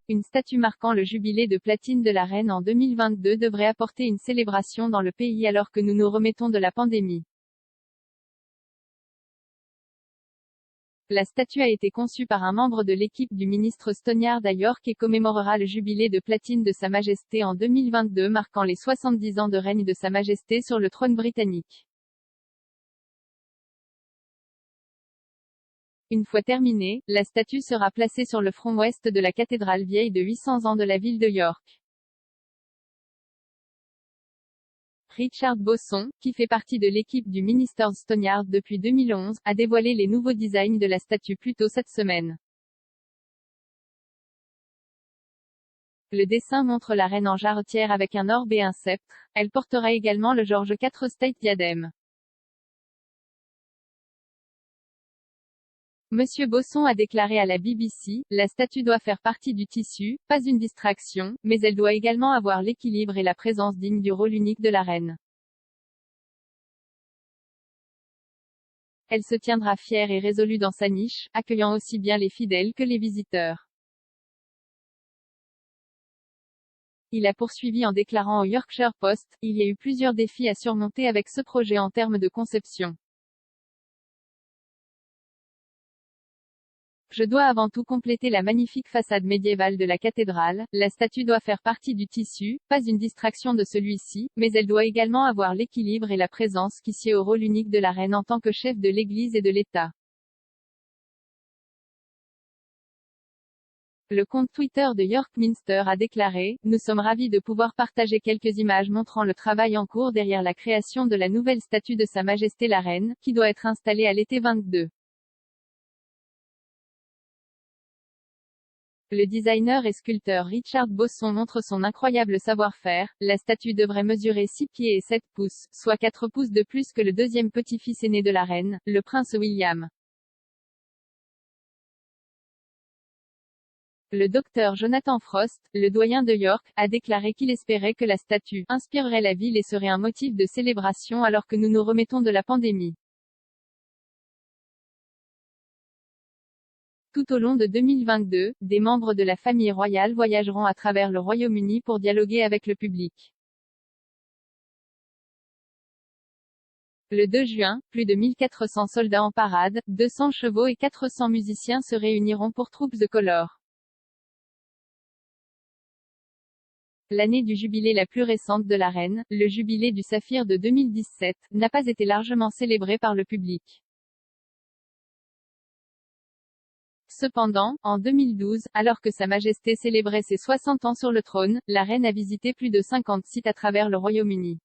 une statue marquant le jubilé de platine de la reine en 2022 devrait apporter une célébration dans le pays alors que nous nous remettons de la pandémie. La statue a été conçue par un membre de l'équipe du ministre Stoneyard à York et commémorera le jubilé de platine de Sa Majesté en 2022 marquant les 70 ans de règne de Sa Majesté sur le trône britannique. Une fois terminée, la statue sera placée sur le front ouest de la cathédrale vieille de 800 ans de la ville de York. Richard Bosson, qui fait partie de l'équipe du ministre Stoneyard depuis 2011, a dévoilé les nouveaux designs de la statue plus tôt cette semaine. Le dessin montre la reine en jarretière avec un orbe et un sceptre. Elle portera également le George IV State diadème. Monsieur Bosson a déclaré à la BBC, la statue doit faire partie du tissu, pas une distraction, mais elle doit également avoir l'équilibre et la présence digne du rôle unique de la reine. Elle se tiendra fière et résolue dans sa niche, accueillant aussi bien les fidèles que les visiteurs. Il a poursuivi en déclarant au Yorkshire Post, il y a eu plusieurs défis à surmonter avec ce projet en termes de conception. Je dois avant tout compléter la magnifique façade médiévale de la cathédrale, la statue doit faire partie du tissu, pas une distraction de celui-ci, mais elle doit également avoir l'équilibre et la présence qui sied au rôle unique de la reine en tant que chef de l'Église et de l'État. Le compte Twitter de York Minster a déclaré, nous sommes ravis de pouvoir partager quelques images montrant le travail en cours derrière la création de la nouvelle statue de Sa Majesté la Reine, qui doit être installée à l'été 22. Le designer et sculpteur Richard Bosson montre son incroyable savoir-faire. La statue devrait mesurer 6 pieds et 7 pouces, soit 4 pouces de plus que le deuxième petit-fils aîné de la reine, le prince William. Le docteur Jonathan Frost, le doyen de York, a déclaré qu'il espérait que la statue inspirerait la ville et serait un motif de célébration alors que nous nous remettons de la pandémie. Tout au long de 2022, des membres de la famille royale voyageront à travers le Royaume-Uni pour dialoguer avec le public. Le 2 juin, plus de 1400 soldats en parade, 200 chevaux et 400 musiciens se réuniront pour Troops the Colour. L'année du jubilé la plus récente de la reine, le jubilé du saphir de 2017, n'a pas été largement célébré par le public. Cependant, en 2012, alors que Sa Majesté célébrait ses 60 ans sur le trône, la reine a visité plus de 50 sites à travers le Royaume-Uni.